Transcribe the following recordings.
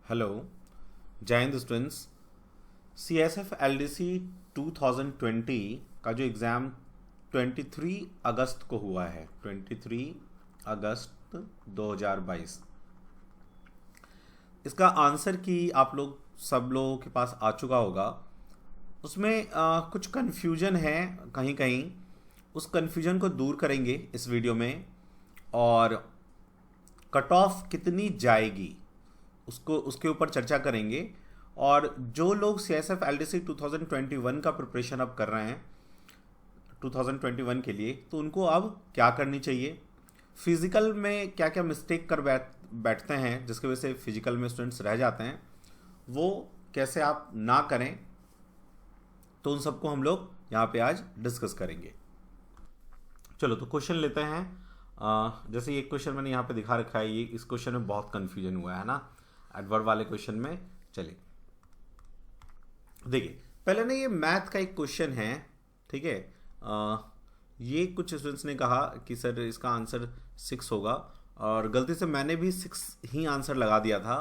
Hello, जय Hind students. CSF LDC 2020 का जो एग्ज़ाम 23 अगस्त को हुआ है, 23 अगस्त 2022, इसका आंसर की आप लोग सब लोगों के पास आ चुका होगा। उसमें कुछ कन्फ्यूजन है कहीं कहीं, उस कन्फ्यूजन को दूर करेंगे इस वीडियो में, और कट ऑफ कितनी जाएगी उसको उसके ऊपर चर्चा करेंगे। और जो लोग CSF LDC 2021 का प्रिपरेशन अब कर रहे हैं 2021 के लिए, तो उनको अब क्या करनी चाहिए, फिज़िकल में क्या क्या मिस्टेक कर बैठते हैं जिसकी वजह से फिजिकल में स्टूडेंट्स रह जाते हैं, वो कैसे आप ना करें, तो उन सबको हम लोग यहाँ पे आज डिस्कस करेंगे। चलो तो क्वेश्चन लेते हैं। जैसे ये क्वेश्चन मैंने यहाँ पे दिखा रखा है, ये इस क्वेश्चन में बहुत कन्फ्यूजन हुआ है ना, एडवर्ब वाले क्वेश्चन में। चलिए देखिए, पहले ना ये मैथ का एक क्वेश्चन है, ठीक है। ये कुछ स्टूडेंट्स ने कहा कि सर इसका आंसर 6 होगा, और गलती से मैंने भी 6 ही आंसर लगा दिया था।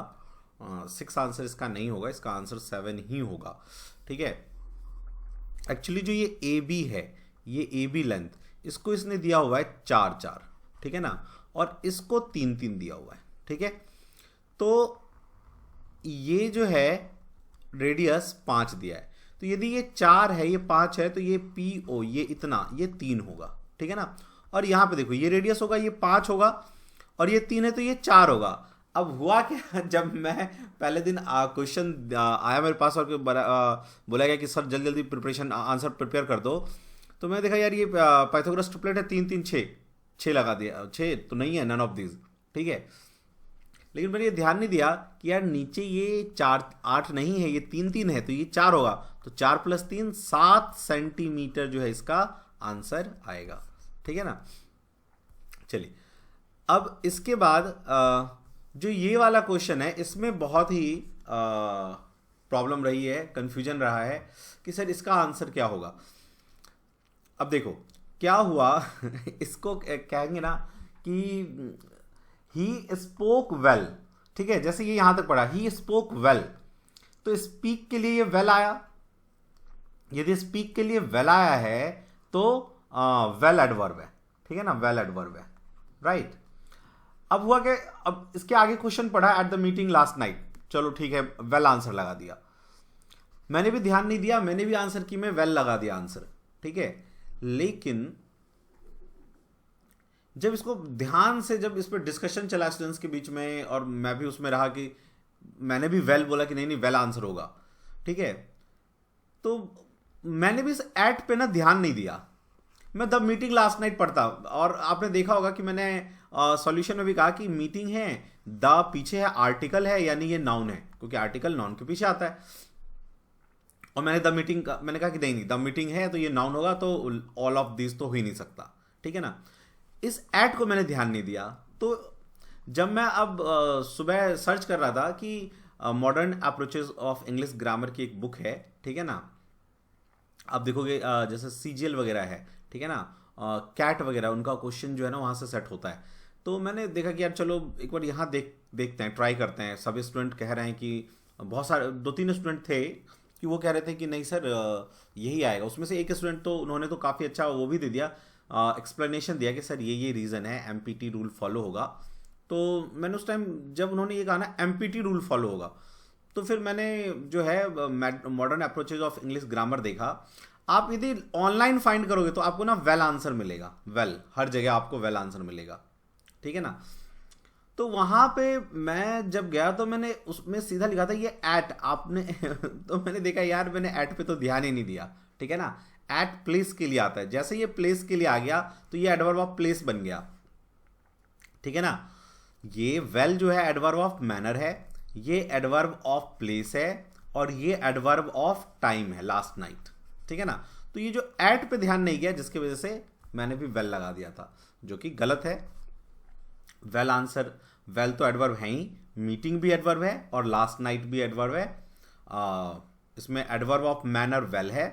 6 आंसर इसका नहीं होगा, इसका आंसर 7 ही होगा, ठीक है। एक्चुअली जो ये AB है, ये AB लेंथ, इसको इसने दिया हुआ है 4-4, ठीक है ना, और इसको 3-3 दिया हुआ है, ठीक है। तो ये जो है रेडियस 5 दिया है, तो यदि ये 4 है, ये 5 है, तो ये PO ये इतना, ये 3 होगा, ठीक है ना। और यहाँ पे देखो ये रेडियस होगा, ये 5 होगा, और ये 3 है तो ये 4 होगा। अब हुआ क्या, जब मैं पहले दिन क्वेश्चन आया मेरे पास और बोला गया कि सर जल्दी जल्दी प्रिपरेशन आंसर प्रिपेयर कर दो, तो मैं देखा यार ये पाइथागोरस ट्रिपलेट है, 3-3 6 लगा दिया। 6 तो नहीं है, नन ऑफ दिस, ठीक है। लेकिन मैंने ये ध्यान नहीं दिया कि यार नीचे ये 4-8 नहीं है, ये 3-3 है, तो ये 4 होगा, तो 4 + 3 7 सेंटीमीटर जो है इसका आंसर आएगा, ठीक है ना। चलिए, अब इसके बाद जो ये वाला क्वेश्चन है, इसमें बहुत ही प्रॉब्लम रही है, कंफ्यूजन रहा है कि सर इसका आंसर क्या होगा। अब देखो क्या हुआ इसको कहेंगे ना कि ही स्पोक वेल, ठीक है। जैसे ये यहां तक पढ़ा, ही स्पोक वेल, तो स्पीक के लिए ये वेल आया। यदि स्पीक के लिए वेल आया है तो वेल एडवर्ब है, ठीक है ना, वेल एडवर्ब है, राइट। अब हुआ कि अब इसके आगे क्वेश्चन पढ़ा, at the meeting last night, चलो ठीक है, वेल आंसर लगा दिया। मैंने भी ध्यान नहीं दिया, मैंने भी आंसर की में वेल लगा दिया आंसर, ठीक है। लेकिन जब इसको ध्यान से, जब इस पर डिस्कशन चला स्टूडेंट्स के बीच में, और मैं भी उसमें रहा कि मैंने भी वेल बोला कि नहीं नहीं वेल आंसर होगा, ठीक है, तो मैंने भी इस एट पे ना ध्यान नहीं दिया। मैं द मीटिंग लास्ट नाइट पढ़ता, और आपने देखा होगा कि मैंने सॉल्यूशन में भी कहा कि मीटिंग है, द पीछे है, आर्टिकल है, यानी ये नाउन है, क्योंकि आर्टिकल नाउन के पीछे आता है। और मैंने द मीटिंग का मैंने कहा कि नहीं द मीटिंग है तो ये नाउन होगा, तो ऑल ऑफ दिस तो हो ही नहीं सकता, ठीक है ना। इस एट को मैंने ध्यान नहीं दिया। तो जब मैं अब सुबह सर्च कर रहा था कि modern approaches of English grammar की एक बुक है, ठीक है ना, आप देखोगे जैसे CGL वगैरह है, ठीक है ना, कैट वगैरह, उनका क्वेश्चन जो है ना वहाँ से सेट होता है। तो मैंने देखा कि यार चलो एक बार यहाँ देखते हैं, ट्राई करते हैं। सभी स्टूडेंट कह रहे हैं कि, बहुत सारे 2-3 स्टूडेंट थे कि वो कह रहे थे कि नहीं सर यही आएगा। उसमें से एक स्टूडेंट तो उन्होंने तो काफ़ी अच्छा वो भी दे दिया, एक्सप्लेनेशन दिया कि सर ये रीज़न है, MPT रूल फॉलो होगा। तो मैंने उस टाइम जब उन्होंने ये कहा ना MPT रूल फॉलो होगा, तो फिर मैंने जो है modern approaches of English grammar देखा। आप यदि ऑनलाइन फाइंड करोगे तो आपको ना वेल आंसर मिलेगा, वेल हर जगह आपको वेल आंसर मिलेगा, ठीक है ना। तो वहां पे मैं जब गया तो मैंने उसमें सीधा लिखा था ये एट, आपने तो मैंने देखा यार मैंने एट पे तो ध्यान ही नहीं दिया, ठीक है ना। एट प्लेस के लिए आता है, जैसे ये प्लेस के लिए आ गया तो ये एडवर्ब ऑफ प्लेस बन गया, ठीक है ना। ये वेल जो है एडवर्ब ऑफ मैनर है, ये एडवर्ब ऑफ प्लेस है, और ये एडवर्ब ऑफ टाइम है, लास्ट नाइट, ठीक है ना। तो ये जो एट पे ध्यान नहीं गया, जिसकी वजह से मैंने भी वेल लगा दिया था, जो कि गलत है। वेल आंसर, वेल तो एडवर्ब है ही, मीटिंग भी एडवर्ब है, और लास्ट नाइट भी एडवर्ब है। इसमें एडवर्ब ऑफ मैनर वेल है,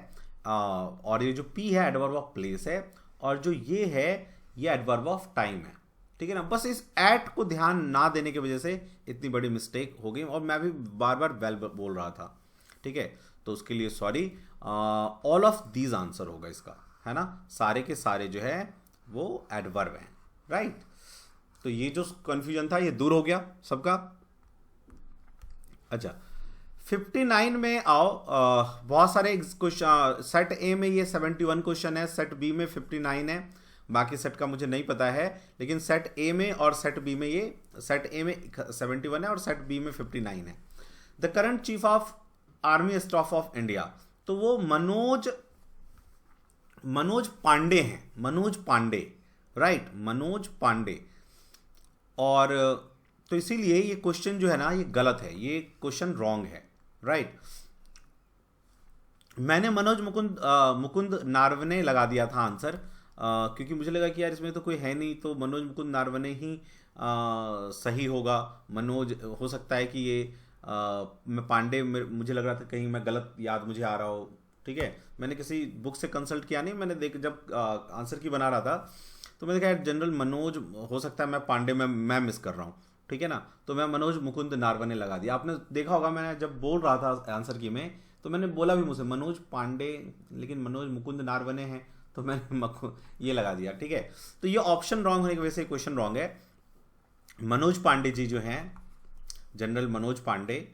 और ये जो P है एडवर्ब ऑफ प्लेस है, और जो ये है ये एडवर्ब ऑफ टाइम है, ठीक है ना। बस इस एट को ध्यान ना देने की वजह से इतनी बड़ी मिस्टेक हो गई, और मैं भी बार बार वेल बोल रहा था, ठीक है। तो उसके लिए sorry. All of these answer होगा इसका, है ना। सारे के सारे जो है वो एडवर्ब हैं, राइट। तो ये जो कंफ्यूजन था ये दूर हो गया सबका। अच्छा, 59 में आओ। बहुत सारे क्वेश्चन, सेट ए में ये 71 क्वेश्चन है, सेट बी में 59 है, बाकी सेट का मुझे नहीं पता है, लेकिन सेट ए में और सेट बी में, ये सेट ए में 71 है और सेट बी में 59 है। The current chief of army staff of India, तो वो मनोज पांडे हैं, मनोज पांडे, राइट, मनोज पांडे। और तो इसीलिए ये क्वेश्चन जो है ना ये गलत है, ये क्वेश्चन रॉन्ग है, राइट। मैंने मनोज मुकुंद नारवने लगा दिया था आंसर, क्योंकि मुझे लगा कि यार इसमें तो कोई है नहीं, तो मनोज मुकुंद नारवने ही सही होगा। मनोज हो सकता है कि ये मैं पांडे, मुझे लग रहा था कहीं मैं गलत याद मुझे आ रहा हो, ठीक है। मैंने किसी बुक से कंसल्ट किया नहीं, मैंने जब आंसर की बना रहा था तो मैंने कहा जनरल मनोज हो सकता है, मैं पांडे में मैं मिस कर रहा हूँ, ठीक है ना। तो मैं मनोज मुकुंद नारवने लगा दिया। आपने देखा होगा मैंने जब बोल रहा था आंसर की में, तो मैंने बोला भी मुझसे मनोज पांडे, लेकिन मनोज मुकुंद नारवने हैं, तो मैंने ये लगा दिया, ठीक है। तो ये ऑप्शन रॉन्ग होने की वजह से क्वेश्चन रॉन्ग है। मनोज पांडे जी जो हैं, जनरल मनोज पांडे,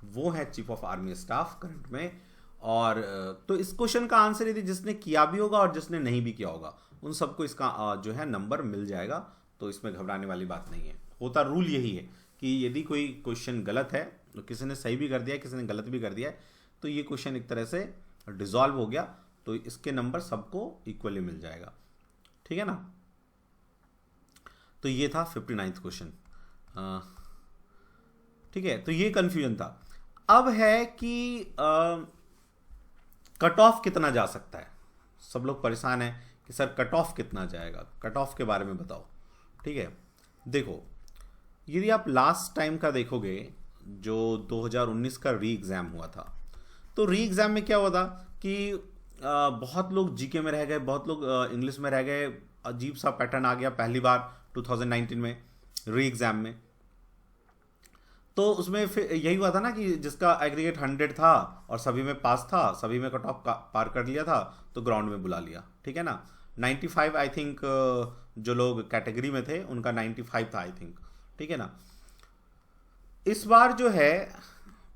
वो है chief of army staff current में। और तो इस क्वेश्चन का आंसर यदि जिसने किया भी होगा और जिसने नहीं भी किया होगा उन सबको इसका जो है नंबर मिल जाएगा, तो इसमें घबराने वाली बात नहीं है। होता रूल यही है कि यदि कोई क्वेश्चन गलत है, तो किसी ने सही भी कर दिया, किसी ने गलत भी कर दिया है, तो ये क्वेश्चन एक तरह से डिसॉल्व हो गया, तो इसके नंबर सबको इक्वली मिल जाएगा, ठीक है ना। तो ये था 59th क्वेश्चन, ठीक है। तो ये कंफ्यूजन था। अब है कि कट ऑफ कितना जा सकता है। सब लोग परेशान हैं कि सर कट ऑफ कितना जाएगा, कट ऑफ के बारे में बताओ, ठीक है। देखो, यदि आप लास्ट टाइम का देखोगे जो 2019 का री एग्ज़ाम हुआ था, तो री एग्ज़ाम में क्या हुआ था कि बहुत लोग जीके में रह गए, बहुत लोग इंग्लिश में रह गए। अजीब सा पैटर्न आ गया पहली बार 2019 में री एग्ज़ाम में। तो उसमें फिर यही हुआ था ना कि जिसका एग्रीगेट 100 था और सभी में पास था, सभी में कट ऑफ पार कर लिया था, तो ग्राउंड में बुला लिया, ठीक है ना। 95 आई थिंक जो लोग कैटेगरी में थे उनका 95 था आई थिंक, ठीक है ना। इस बार जो है,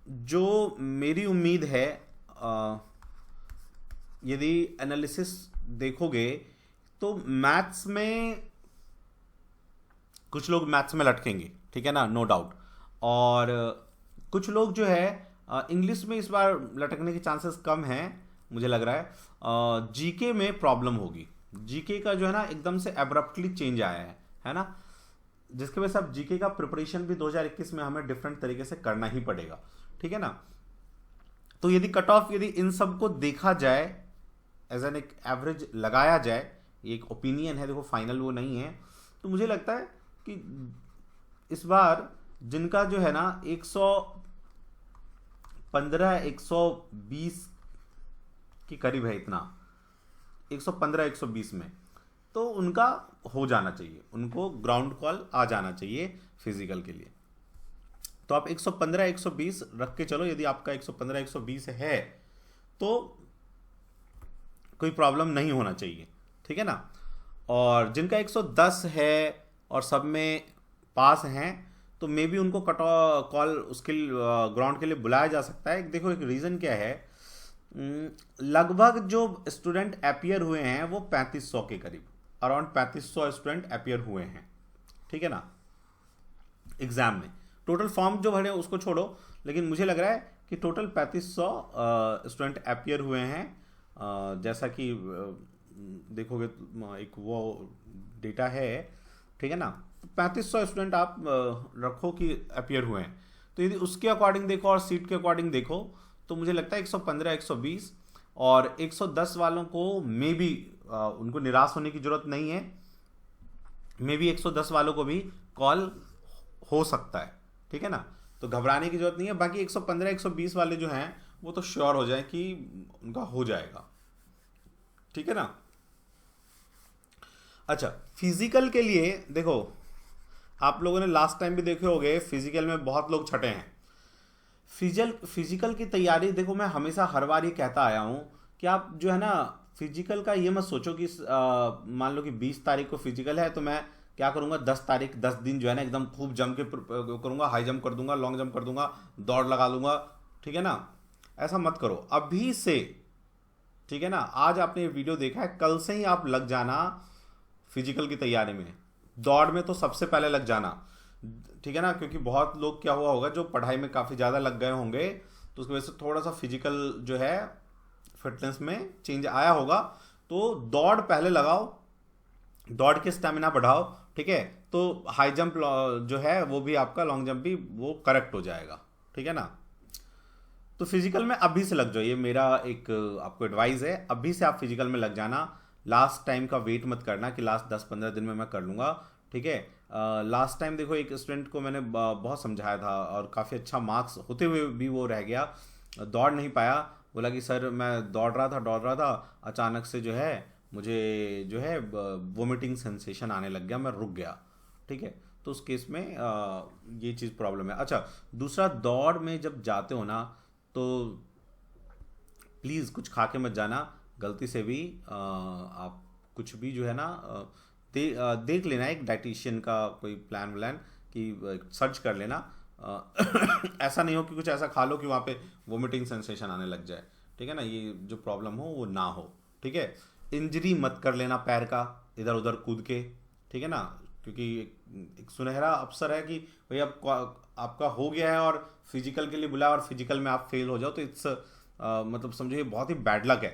जो मेरी उम्मीद है, यदि एनालिसिस देखोगे तो मैथ्स में कुछ लोग मैथ्स में लटकेंगे, ठीक है ना, नो डाउट। और कुछ लोग जो है इंग्लिश में इस बार लटकने के चांसेस कम हैं, मुझे लग रहा है। जीके में प्रॉब्लम होगी, जीके का जो है ना एकदम से एब्रप्टली चेंज आया है ना, जिसके वजह से अब जीके का प्रिपरेशन भी 2021 में हमें डिफरेंट तरीके से करना ही पड़ेगा, ठीक है ना। तो यदि कट ऑफ, यदि इन सब को देखा जाए, एज एन एक एवरेज लगाया जाए, ये एक ओपिनियन है, देखो फाइनल वो नहीं है, तो मुझे लगता है कि इस बार जिनका जो है ना 115 120 के करीब है, इतना 115 120 में, तो उनका हो जाना चाहिए, उनको ग्राउंड कॉल आ जाना चाहिए फिजिकल के लिए। तो आप 115 120 रख के चलो, यदि आपका 115 120 है तो कोई प्रॉब्लम नहीं होना चाहिए, ठीक है ना। और जिनका 110 है और सब में पास हैं, तो मे बी उनको कट कॉल उसके ग्राउंड के लिए बुलाया जा सकता है। देखो एक रीज़न क्या है, लगभग जो स्टूडेंट अपीयर हुए हैं वो 3500 के करीब, अराउंड 3500 स्टूडेंट अपीयर हुए हैं, ठीक है ना, एग्ज़ाम में। टोटल फॉर्म जो भरे उसको छोड़ो, लेकिन मुझे लग रहा है कि टोटल 3500 स्टूडेंट अपीयर हुए हैं। जैसा कि देखोगे एक वो डेटा है, ठीक है ना, 3500 स्टूडेंट आप रखो कि अपीयर हुए हैं। तो यदि उसके अकॉर्डिंग देखो और सीट के अकॉर्डिंग देखो, तो मुझे लगता है 115 120 और 110 वालों को मे बी उनको निराश होने की जरूरत नहीं है, मे बी 110 वालों को भी कॉल हो सकता है, ठीक है ना। तो घबराने की जरूरत नहीं है। बाकी 115 120 वाले जो हैं वो तो श्योर हो जाए कि उनका हो जाएगा, ठीक है ना। अच्छा, फिजिकल के लिए देखो, आप लोगों ने लास्ट टाइम भी देखे होंगे, फिजिकल में बहुत लोग छटे हैं। फिजिकल की तैयारी देखो, मैं हमेशा हर बार ये कहता आया हूँ कि आप जो है ना, फिजिकल का ये मत सोचो कि मान लो कि 20 तारीख को फिजिकल है तो मैं क्या करूँगा, 10 तारीख 10 दिन जो है ना एकदम खूब जम के करूँगा, हाई जंप कर दूंगा, लॉन्ग जंप कर दूंगा, दौड़ लगा लूंगा, ठीक है ना। ऐसा मत करो अभी से, ठीक है ना। आज आपने ये वीडियो देखा है, कल से ही आप लग जाना फिजिकल की तैयारी में। दौड़ में तो सबसे पहले लग जाना, ठीक है ना, क्योंकि बहुत लोग क्या हुआ होगा जो पढ़ाई में काफ़ी ज़्यादा लग गए होंगे, तो उसकी वजह से थोड़ा सा फिजिकल जो है फिटनेस में चेंज आया होगा। तो दौड़ पहले लगाओ, दौड़ के स्टेमिना बढ़ाओ, ठीक है। तो हाई जंप जो है वो भी आपका, लॉन्ग जंप भी वो करेक्ट हो जाएगा, ठीक है ना। तो फिजिकल में अभी से लग जाओ, ये मेरा एक आपको एडवाइस है, अभी से आप फिजिकल में लग जाना। लास्ट टाइम का वेट मत करना कि लास्ट 10-15 दिन में मैं कर लूँगा, ठीक है। लास्ट टाइम देखो, एक स्टूडेंट को मैंने बहुत समझाया था और काफ़ी अच्छा मार्क्स होते हुए भी वो रह गया, दौड़ नहीं पाया। बोला कि सर मैं दौड़ रहा था, अचानक से जो है मुझे जो है वोमिटिंग सेंसेशन आने लग गया, मैं रुक गया, ठीक है। तो उस केस में ये चीज़ प्रॉब्लम है। अच्छा, दूसरा, दौड़ में जब जाते हो ना तो प्लीज़ कुछ खा के मत जाना गलती से भी। आप कुछ भी जो है ना देख लेना, एक डाइटिशियन का कोई प्लान व्लान कि सर्च कर लेना। ऐसा नहीं हो कि कुछ ऐसा खा लो कि वहाँ पे वोमिटिंग सेंसेशन आने लग जाए, ठीक है ना। ये जो प्रॉब्लम हो वो ना हो, ठीक है। इंजरी मत कर लेना पैर का इधर उधर कूद के, ठीक है ना, क्योंकि एक सुनहरा अवसर है कि भाई आपका हो गया है और फिजिकल के लिए बुलाया और फिजिकल में आप फेल हो जाओ, तो इट्स मतलब समझो ये बहुत ही बैड लक है,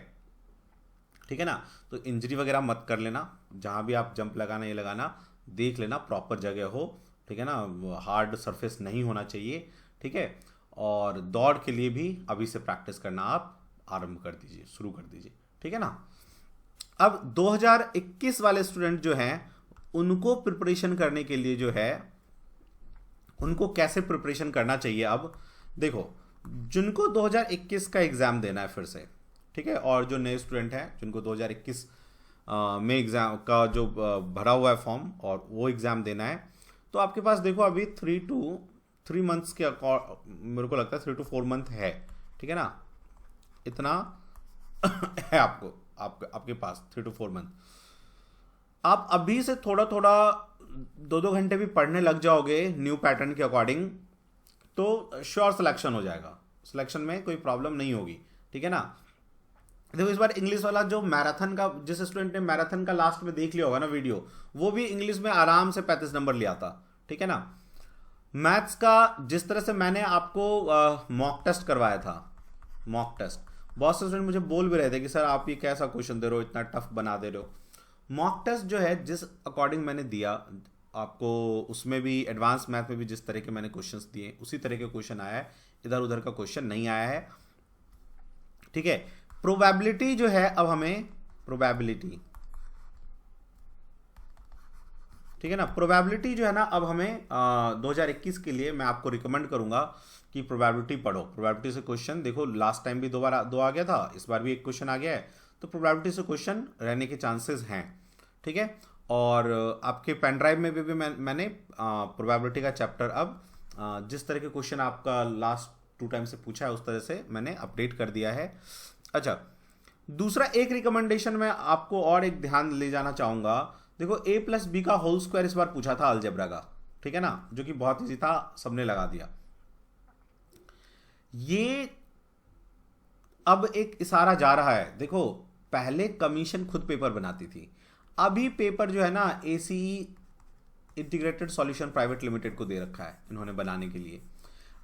ठीक है ना। तो इंजरी वगैरह मत कर लेना, जहाँ भी आप जंप लगाना ये लगाना देख लेना प्रॉपर जगह हो, ठीक है ना, हार्ड सरफेस नहीं होना चाहिए, ठीक है। और दौड़ के लिए भी अभी से प्रैक्टिस करना आप आरंभ कर दीजिए, शुरू कर दीजिए, ठीक है ना। अब 2021 वाले स्टूडेंट जो हैं उनको प्रिपरेशन करने के लिए जो है, उनको कैसे प्रिपरेशन करना चाहिए। अब देखो, जिनको 2021 का एग्ज़ाम देना है फिर से, ठीक है, और जो नए स्टूडेंट हैं जिनको 2021 में एग्ज़ाम का जो भरा हुआ है फॉर्म और वो एग्ज़ाम देना है, तो आपके पास देखो अभी 3 मंथ्स के मेरे को लगता है 3 to 4 मंथ है, ठीक है ना, इतना है आपके पास 3 to 4 मंथ। आप अभी से थोड़ा थोड़ा 2-2 घंटे भी पढ़ने लग जाओगे न्यू पैटर्न के अकॉर्डिंग, तो श्योर सिलेक्शन हो जाएगा, सिलेक्शन में कोई प्रॉब्लम नहीं होगी, ठीक है ना। देखो इस बार इंग्लिश वाला जो मैराथन का, जिस स्टूडेंट ने मैराथन का लास्ट में देख लिया होगा ना वीडियो, वो भी इंग्लिश में आराम से 35 नंबर लिया था, ठीक है ना। मैथ्स का जिस तरह से मैंने आपको मॉक टेस्ट करवाया था, मॉक टेस्ट, बहुत से स्टूडेंट मुझे बोल भी रहे थे कि सर आप ये कैसा क्वेश्चन दे रहे हो, इतना टफ बना दे रहे हो। मॉक टेस्ट जो है जिस अकॉर्डिंग मैंने दिया आपको, उसमें भी एडवांस मैथ में भी जिस तरह के मैंने क्वेश्चंस दिए उसी तरह के क्वेश्चन आया है, इधर उधर का क्वेश्चन नहीं आया है, ठीक है। प्रोबेबिलिटी जो है, अब हमें प्रोबेबिलिटी, ठीक है ना, प्रोबेबिलिटी जो है ना, अब हमें 2021 के लिए मैं आपको रिकमेंड करूंगा कि प्रोबेबिलिटी पढ़ो। प्रोबेबिलिटी से क्वेश्चन देखो, लास्ट टाइम भी दो आ गया था, इस बार भी एक क्वेश्चन आ गया है, तो प्रोबेबिलिटी से क्वेश्चन रहने के चांसेस हैं, ठीक है। और आपके पेन ड्राइव में भी मैंने प्रोबेबिलिटी का चैप्टर अब जिस तरह के क्वेश्चन आपका लास्ट 2 टाइम से पूछा है उस तरह से मैंने अपडेट कर दिया है। अच्छा, दूसरा एक रिकमेंडेशन मैं आपको और एक ध्यान ले जाना चाहूँगा, देखो a+b का होल स्क्वायर इस बार पूछा था अलजेब्रा का, ठीक है ना, जो कि बहुत ईजी था, सबने लगा दिया। ये अब एक इशारा जा रहा है, देखो पहले कमीशन खुद पेपर बनाती थी, अभी पेपर जो है ना ACE integrated solution private limited को दे रखा है इन्होंने बनाने के लिए,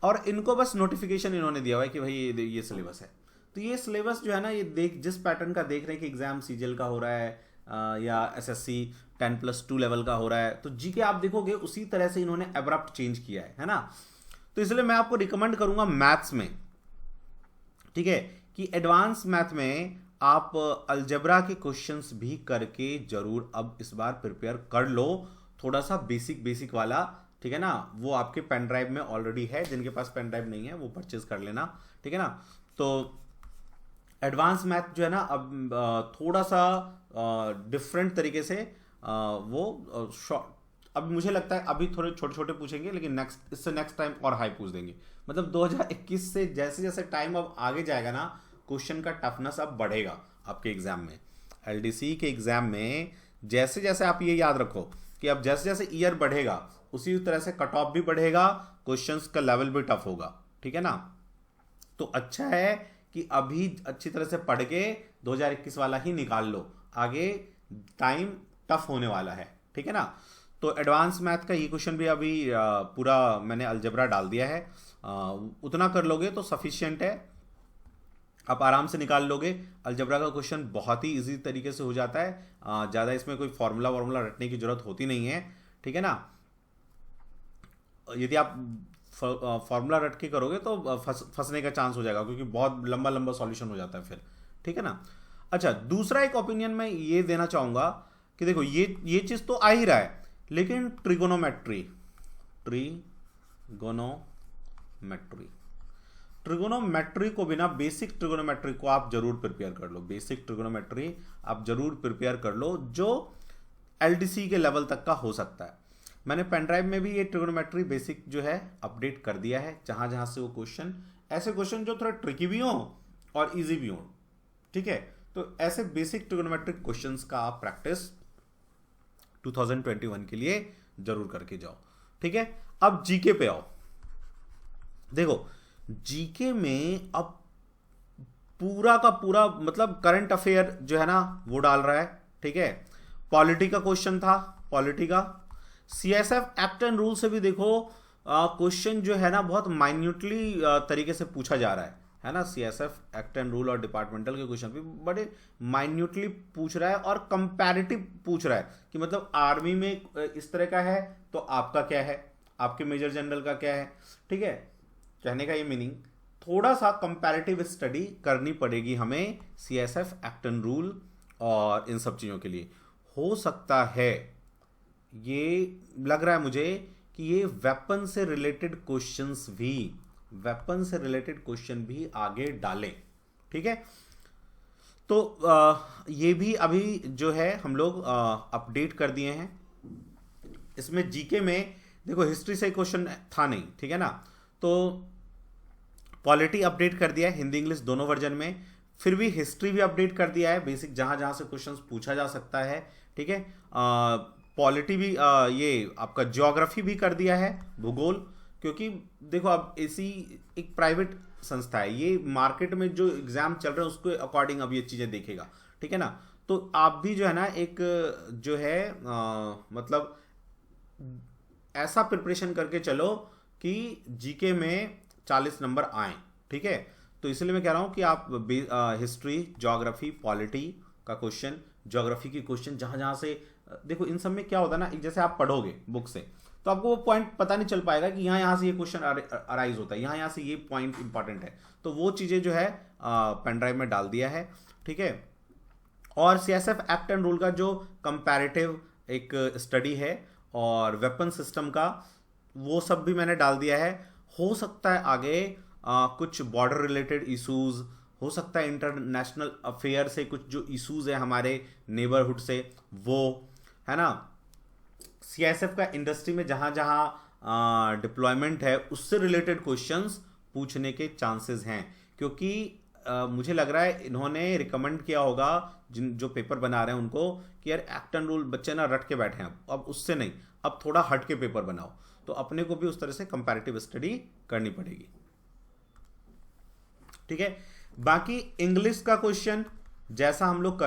और इनको बस नोटिफिकेशन इन्होंने दिया हुआ है कि भाई ये सिलेबस है। तो ये सिलेबस जो है ना, ये जिस पैटर्न का देख रहे हैं कि एग्जाम सीजीएल का हो रहा है या SSC 10+2 लेवल का हो रहा है, तो जीके आप देखोगे उसी तरह से इन्होंने एब्रप्ट चेंज किया है ना। तो इसलिए मैं आपको रिकमेंड करूंगा मैथ्स में, ठीक है, कि एडवांस मैथ में आप अलजेब्रा के क्वेश्चंस भी करके जरूर अब इस बार प्रिपेयर कर लो, थोड़ा सा बेसिक वाला, ठीक है ना। वो आपके पेन ड्राइव में ऑलरेडी है, जिनके पास पेन ड्राइव नहीं है वो परचेज कर लेना, ठीक है ना। तो एडवांस मैथ जो है ना अब थोड़ा सा डिफरेंट तरीके से वो शॉर्ट, अभी मुझे लगता है अभी थोड़े छोटे छोटे पूछेंगे, लेकिन नेक्स्ट टाइम और हाई पूछ देंगे। मतलब 2021 से जैसे जैसे टाइम अब आगे जाएगा ना, क्वेश्चन का टफनेस अब बढ़ेगा आपके एग्जाम में। एलडीसी के एग्जाम में जैसे जैसे आप ये याद रखो कि अब जैसे जैसे ईयर बढ़ेगा उसी तरह से कट ऑफ भी बढ़ेगा, क्वेश्चंस का लेवल भी टफ होगा, ठीक है ना। तो अच्छा है कि अभी अच्छी तरह से पढ़ के 2021 वाला ही निकाल लो, आगे टाइम टफ होने वाला है, ठीक है ना। तो एडवांस मैथ का ये क्वेश्चन भी अभी पूरा मैंने अलजेब्रा डाल दिया है, उतना कर लोगे तो सफिशिएंट है, आप आराम से निकाल लोगे। अलजेब्रा का क्वेश्चन बहुत ही इजी तरीके से हो जाता है, ज़्यादा इसमें कोई फार्मूला रटने की जरूरत होती नहीं है, ठीक है ना। यदि आप फार्मूला रट के करोगे तो फंसने का चांस हो जाएगा, क्योंकि बहुत लंबा लंबा सॉल्यूशन हो जाता है फिर, ठीक है ना। अच्छा, दूसरा एक ओपिनियन मैं ये देना चाहूँगा कि देखो ये चीज़ तो आ ही रहा है, लेकिन ट्रिगोनोमेट्री को बिना बेसिक ट्रिगोनोमेट्री को आप जरूर प्रिपेयर कर लो, बेसिक ट्रिगोनोमेट्री आप जरूर प्रिपेयर कर लो, जो एलडीसी के लेवल तक का हो सकता है। मैंने पेन ड्राइव में भी ये ट्रिगोनोमेट्री बेसिक जो है अपडेट कर दिया है, जहां जहां से वो क्वेश्चन, ऐसे क्वेश्चन जो थोड़ा ट्रिकी भी हो और इजी भी हो, ठीक है। तो ऐसे बेसिक ट्रिगोनोमेट्रिक क्वेश्चंस का आप प्रैक्टिस 2021 के लिए जरूर करके जाओ, ठीक है। अब जीके पे आओ। देखो जीके में अब पूरा का पूरा मतलब करंट अफेयर जो है ना वो डाल रहा है, ठीक है। पॉलिटी का क्वेश्चन था, पॉलिटी का सीएसएफ एक्ट एंड रूल से भी देखो क्वेश्चन जो है ना बहुत माइन्यूटली तरीके से पूछा जा रहा है ना। सीएसएफ एक्ट एंड रूल और डिपार्टमेंटल के क्वेश्चन भी बड़े माइन्यूटली पूछ रहा है और कंपैरेटिव पूछ रहा है कि मतलब आर्मी में इस तरह का है तो आपका क्या है, आपके मेजर जनरल का क्या है, ठीक है। कहने का ये मीनिंग थोड़ा सा कंपैरेटिव स्टडी करनी पड़ेगी हमें सीएसएफ एक्ट एंड रूल और इन सब चीज़ों के लिए। हो सकता है, ये लग रहा है मुझे कि ये वेपन से रिलेटेड क्वेश्चन भी आगे डालें, ठीक है। तो ये भी अभी जो है हम लोग अपडेट कर दिए हैं। इसमें जीके में देखो हिस्ट्री से क्वेश्चन था नहीं, ठीक है ना। तो पॉलिटी अपडेट कर दिया है हिंदी इंग्लिश दोनों वर्जन में, फिर भी हिस्ट्री भी अपडेट कर दिया है, बेसिक जहां जहां से क्वेश्चंस पूछा जा सकता है, ठीक है। पॉलिटी भी ये आपका ज्योग्राफी भी कर दिया है, भूगोल, क्योंकि देखो अब ऐसी एक प्राइवेट संस्था है, ये मार्केट में जो एग्जाम चल रहे हैं उसके अकॉर्डिंग अब ये चीज़ें देखेगा, ठीक है ना। तो आप भी जो है ना एक जो है मतलब ऐसा प्रिपरेशन करके चलो कि जीके में 40 नंबर आए, ठीक है। तो इसलिए मैं कह रहा हूँ कि आप हिस्ट्री, ज्योग्राफी, पॉलिटी का क्वेश्चन, ज्योग्राफी की क्वेश्चन जहाँ जहाँ से देखो, इन सब में क्या होता है ना, जैसे आप पढ़ोगे बुक से तो आपको वो पॉइंट पता नहीं चल पाएगा कि यहाँ से ये क्वेश्चन अराइज होता है, यहाँ से ये पॉइंट इंपॉर्टेंट है, तो वो चीज़ें जो है पेन ड्राइव में डाल दिया है, ठीक है। और सीएसएफ एक्ट एंड रूल का जो कंपैरेटिव एक स्टडी है और वेपन सिस्टम का, वो सब भी मैंने डाल दिया है। हो सकता है आगे कुछ बॉर्डर रिलेटेड इश्यूज, हो सकता है इंटरनेशनल अफेयर से कुछ जो इश्यूज है हमारे नेबरहुड से, वो है ना। सीएसएफ का इंडस्ट्री में जहां जहां डिप्लॉयमेंट है उससे रिलेटेड क्वेश्चंस पूछने के चांसेस हैं, क्योंकि मुझे लग रहा है इन्होंने रिकमेंड किया होगा जिन जो पेपर बना रहे हैं उनको कि यार एक्ट एंड रूल बच्चे ना रट के बैठे हैं, अब उससे नहीं, अब थोड़ा हट के पेपर बनाओ। तो अपने को भी उस तरह से कंपैरेटिव स्टडी करनी पड़ेगी, ठीक है। बाकी इंग्लिश का क्वेश्चन जैसा हम लोग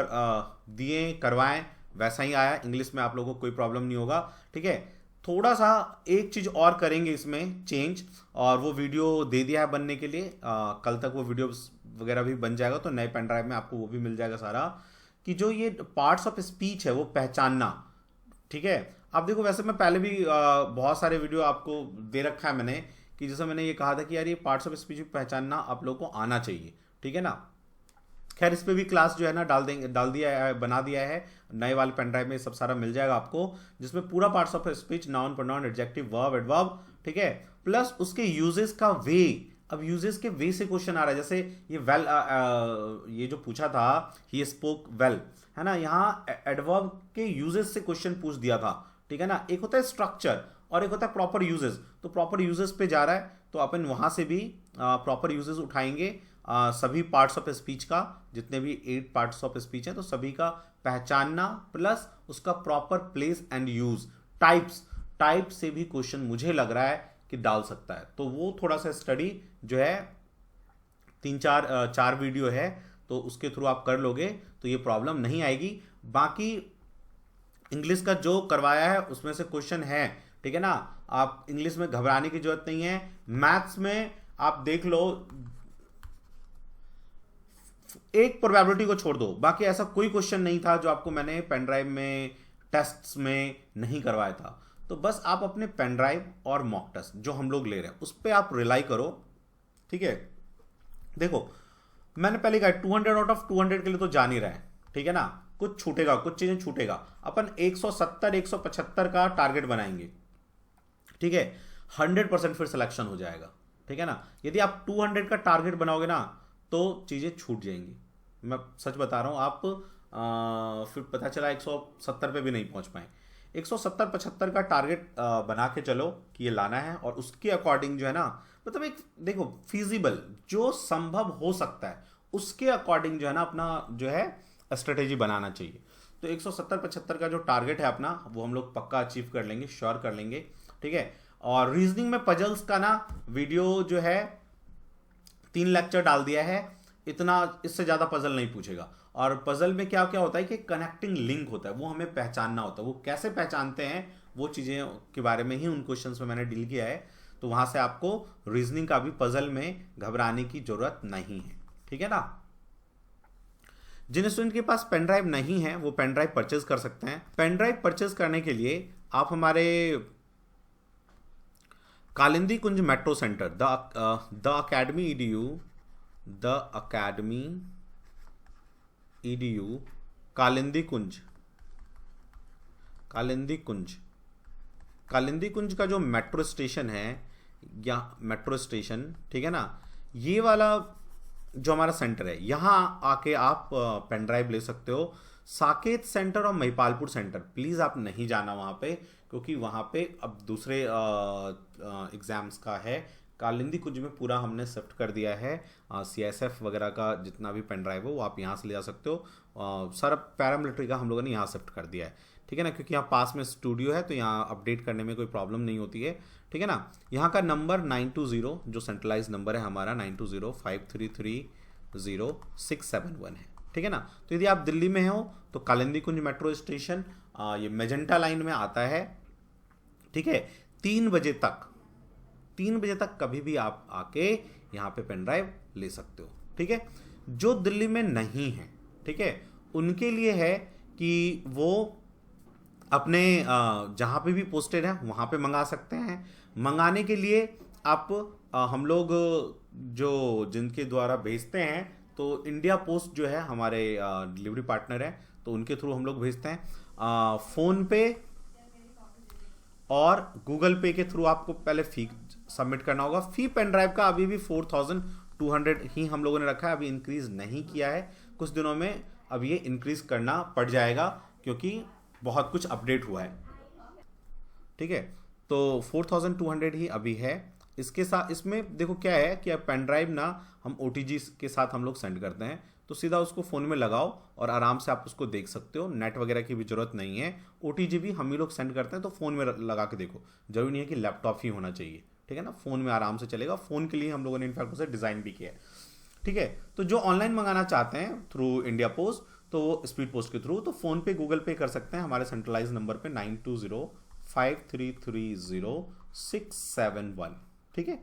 दिए करवाएं वैसा ही आया, इंग्लिश में आप लोगों को कोई प्रॉब्लम नहीं होगा, ठीक है। थोड़ा सा एक चीज़ और करेंगे इसमें चेंज, और वो वीडियो दे दिया है बनने के लिए, कल तक वो वीडियो वगैरह भी बन जाएगा, तो नए पेन ड्राइव में आपको वो भी मिल जाएगा सारा, कि जो ये पार्ट्स ऑफ स्पीच है वो पहचानना, ठीक है। अब देखो वैसे मैं पहले भी बहुत सारे वीडियो आपको दे रखा है मैंने, कि जैसे मैंने ये कहा था कि यार ये पार्ट्स ऑफ स्पीच पहचानना आप लोगों को आना चाहिए, ठीक है ना। खैर इस पे भी क्लास जो है ना डाल दिया है, बना दिया है, नए वाले पेन ड्राइव में सब सारा मिल जाएगा आपको, जिसमें पूरा parts of speech, noun, pronoun, adjective, verb, adverb, ठीक है, प्लस उसके यूजेस का वे अब यूजेस के वे से क्वेश्चन आ रहा है, जैसे ये वेल ये जो पूछा था ही स्पोक वेल, है ना, यहाँ एडवर्ब के यूजेस से क्वेश्चन पूछ दिया था, ठीक है ना। एक होता है स्ट्रक्चर और एक होता है प्रॉपर यूजेस, तो प्रॉपर यूजेस पे जा रहा है तो अपन वहां से भी प्रॉपर यूजेस उठाएंगे। सभी पार्ट्स ऑफ स्पीच का, जितने भी 8 पार्ट्स ऑफ स्पीच हैं तो सभी का पहचानना प्लस उसका proper place and use, type से भी क्वेश्चन मुझे लग रहा है कि डाल सकता है। तो वो थोड़ा सा स्टडी जो है 4 वीडियो है तो उसके थ्रू आप कर लोगे तो ये प्रॉब्लम नहीं आएगी। बाकी इंग्लिश का जो करवाया है उसमें से क्वेश्चन है, ठीक है ना, आप इंग्लिश में घबराने की जरूरत नहीं है। मैथ्स में आप देख लो, एक प्रोबेबिलिटी को छोड़ दो, बाकी ऐसा कोई क्वेश्चन नहीं था जो आपको मैंने पेन ड्राइव में टेस्ट्स में नहीं करवाया था। तो बस आप अपने पेन ड्राइव और मॉक टेस्ट जो हम लोग ले रहे हैं उस पर आप रिलाई करो, ठीक है। देखो मैंने पहले कहा 200 आउट ऑफ 200 के लिए तो जान ही रहे हैं, ठीक है ना, कुछ छूटेगा, कुछ चीजें छूटेगा। अपन 170 175 का टारगेट बनाएंगे, ठीक है, 100% फिर सिलेक्शन हो जाएगा, ठीक है ना। यदि आप 200 का टारगेट बनाओगे ना तो चीजें छूट जाएंगी, मैं सच बता रहा हूं। आप फिर पता चला 170 पे भी नहीं पहुंच पाए। 170-75 का टारगेट बना के चलो कि ये लाना है, और उसके अकॉर्डिंग जो है ना, मतलब एक देखो फीजिबल जो संभव हो सकता है उसके अकॉर्डिंग जो है ना अपना जो है स्ट्रेटेजी बनाना चाहिए। तो 170-75 का जो टारगेट है अपना वो हम लोग पक्का अचीव कर लेंगे, श्योर कर लेंगे, ठीक है। और रीजनिंग में पजल्स का ना वीडियो जो है 3 लेक्चर डाल दिया है, इतना इससे ज्यादा पजल नहीं पूछेगा। और पजल में क्या क्या होता है कि कनेक्टिंग लिंक होता है, वो हमें पहचानना होता है। वो कैसे पहचानते हैं वो चीजें के बारे में ही उन क्वेश्चंस में मैंने डील किया है। तो वहां से आपको रीजनिंग का भी पजल में घबराने की जरूरत नहीं है, ठीक है ना। जिन स्टूडेंट के पास पेन ड्राइव नहीं है वो पेन ड्राइव परचेज कर सकते हैं। पेन ड्राइव परचेज करने के लिए आप हमारे Kalindi Kunj metro centre the academy EDU Kalindi Kunj का जो मेट्रो स्टेशन है या मेट्रो स्टेशन, ठीक है ना, ये वाला जो हमारा सेंटर है यहाँ आके आप पेन ड्राइव ले सकते हो। साकेत सेंटर और महिपालपुर सेंटर प्लीज आप नहीं जाना वहां पे, क्योंकि वहां पे अब दूसरे एग्जाम्स का है। कालिंदी कुंज में पूरा हमने शिफ्ट कर दिया है। CSF वगैरह का जितना भी पेन ड्राइव हो वो आप यहाँ से ले जा सकते हो। सारा पैरामिलिट्री का हम लोगों ने यहाँ शिफ्ट कर दिया है, ठीक है ना, क्योंकि यहाँ पास में स्टूडियो है तो यहाँ अपडेट करने में कोई प्रॉब्लम नहीं होती है, ठीक है ना। यहाँ का नंबर 920 जो सेंट्रलाइज नंबर है हमारा 920-533-0671 है, ठीक है ना। तो यदि आप दिल्ली में हो तो कालिंदी कुंज मेट्रो स्टेशन ये मेजेंटा लाइन में आता है, ठीक है। 3 बजे तक कभी भी आप आके यहाँ पे पेन ड्राइव ले सकते हो, ठीक है। जो दिल्ली में नहीं है, ठीक है, उनके लिए है कि वो अपने जहाँ पे भी पोस्टेड है वहाँ पे मंगा सकते हैं। मंगाने के लिए आप हम लोग जो जिनके द्वारा भेजते हैं तो इंडिया पोस्ट जो है हमारे डिलीवरी पार्टनर है तो उनके थ्रू हम लोग भेजते हैं। फोन पे और गूगल पे के थ्रू आपको पहले फी सबमिट करना होगा। फी पेन ड्राइव का अभी भी 4200 ही हम लोगों ने रखा है, अभी इंक्रीज नहीं किया है। कुछ दिनों में अब ये इंक्रीज करना पड़ जाएगा क्योंकि बहुत कुछ अपडेट हुआ है, ठीक है। तो 4200 ही अभी है। इसके साथ इसमें देखो क्या है कि अब पेन ड्राइव ना हम OTG के साथ हम लोग सेंड करते हैं तो सीधा उसको फ़ोन में लगाओ और आराम से आप उसको देख सकते हो, नेट वगैरह की भी ज़रूरत नहीं है। OTG भी हम ही लोग सेंड करते हैं तो फ़ोन में लगा के देखो, जरूरी नहीं है कि लैपटॉप ही होना चाहिए, ठीक है ना। फ़ोन में आराम से चलेगा, फ़ोन के लिए हम लोगों ने इनफैक्ट उसे डिज़ाइन भी किया है, ठीक है। तो जो ऑनलाइन मंगाना चाहते हैं थ्रू इंडिया पोस्ट तो वो स्पीड पोस्ट के थ्रू तो फ़ोन पे गूगल पे कर सकते हैं हमारे सेंट्रलाइज नंबर पे 920-533-0671, ठीक है,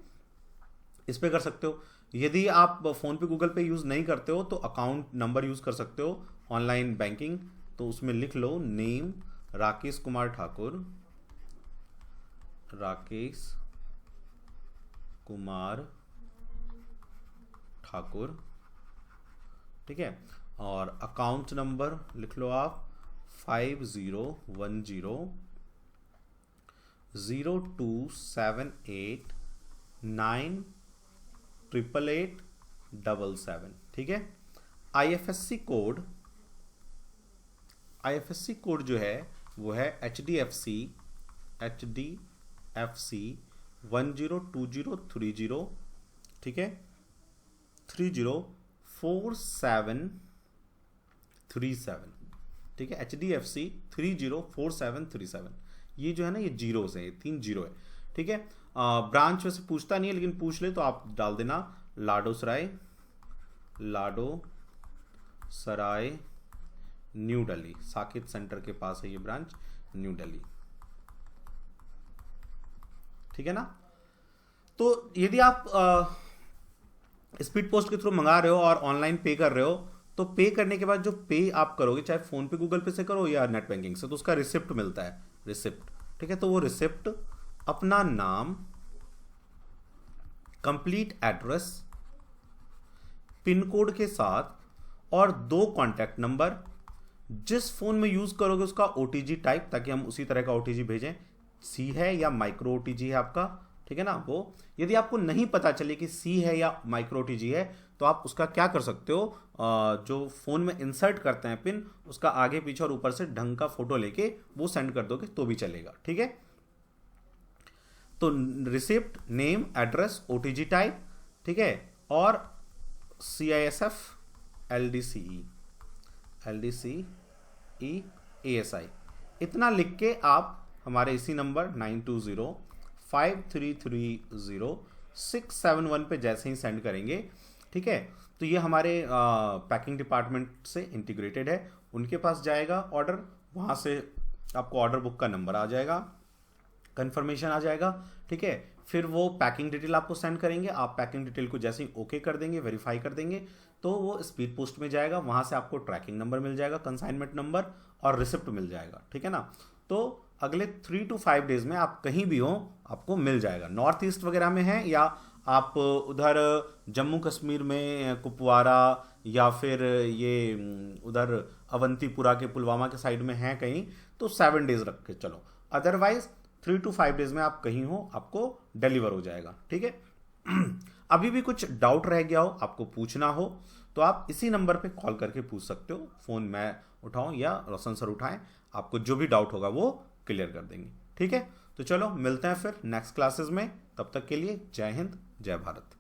इस पे कर सकते हो। यदि आप फ़ोन पे गूगल पे यूज़ नहीं करते हो तो अकाउंट नंबर यूज़ कर सकते हो ऑनलाइन बैंकिंग, तो उसमें लिख लो नेम राकेश कुमार ठाकुर, ठीक है। और अकाउंट नंबर लिख लो आप 5010027894 88877, ठीक है। IFSC कोड जो है वो है HDFC 102030, ठीक है, 304737, ठीक है, HDFC 304737। ये जो है ना, ये जीरोस है, ये 3 जीरो है, ठीक है। ब्रांच वैसे पूछता नहीं है, लेकिन पूछ ले तो आप डाल देना लाडो सराय न्यू दिल्ली, साकेत सेंटर के पास है ये ब्रांच, न्यू दिल्ली, ठीक है ना। तो यदि आप स्पीड पोस्ट के थ्रू मंगा रहे हो और ऑनलाइन पे कर रहे हो, तो पे करने के बाद जो पे आप करोगे, चाहे फोन पे गूगल पे से करो या नेट बैंकिंग से, तो उसका रिसिप्ट मिलता है, रिसिप्ट, ठीक है। तो वो रिसिप्ट अपना नाम, कंप्लीट एड्रेस, पिन कोड के साथ और 2 कॉन्टैक्ट नंबर, जिस फोन में यूज करोगे उसका OTG टाइप, ताकि हम उसी तरह का OTG भेजें, सी है या माइक्रो OTG है आपका, ठीक है ना। वो यदि आपको नहीं पता चले कि सी है या माइक्रो OTG है, तो आप उसका क्या कर सकते हो, जो फोन में इंसर्ट करते हैं पिन, उसका आगे पीछे और ऊपर से ढंग का फोटो लेके वो सेंड कर दोगे तो भी चलेगा, ठीक है। तो receipt, name, address, OTG type, ठीक है, और CISF, LDCE, ASI, इतना लिख के आप हमारे इसी नंबर 9205330671 पे जैसे ही सेंड करेंगे, ठीक है, तो ये हमारे पैकिंग डिपार्टमेंट से इंटीग्रेटेड है, उनके पास जाएगा ऑर्डर, वहाँ से आपको ऑर्डर बुक का नंबर आ जाएगा, कंफर्मेशन आ जाएगा, ठीक है। फिर वो पैकिंग डिटेल आपको सेंड करेंगे, आप पैकिंग डिटेल को जैसे ही ओके कर देंगे, वेरीफाई कर देंगे, तो वो स्पीड पोस्ट में जाएगा, वहाँ से आपको ट्रैकिंग नंबर मिल जाएगा, कंसाइनमेंट नंबर और रिसिप्ट मिल जाएगा, ठीक है ना। तो अगले 3 to 5 डेज में आप कहीं भी हो आपको मिल जाएगा। नॉर्थ ईस्ट वगैरह में है, या आप उधर जम्मू कश्मीर में कुपवारा, या फिर ये उधर अवंतीपुरा के पुलवामा के साइड में है कहीं, तो 7 डेज रख के चलो, अदरवाइज 3 to 5 डेज में आप कहीं हो आपको डिलीवर हो जाएगा, ठीक है। अभी भी कुछ डाउट रह गया हो, आपको पूछना हो, तो आप इसी नंबर पे कॉल करके पूछ सकते हो, फोन मैं उठाऊं या रोशन सर उठाएं, आपको जो भी डाउट होगा वो क्लियर कर देंगे, ठीक है। तो चलो मिलते हैं फिर नेक्स्ट क्लासेस में, तब तक के लिए जय हिंद, जय भारत।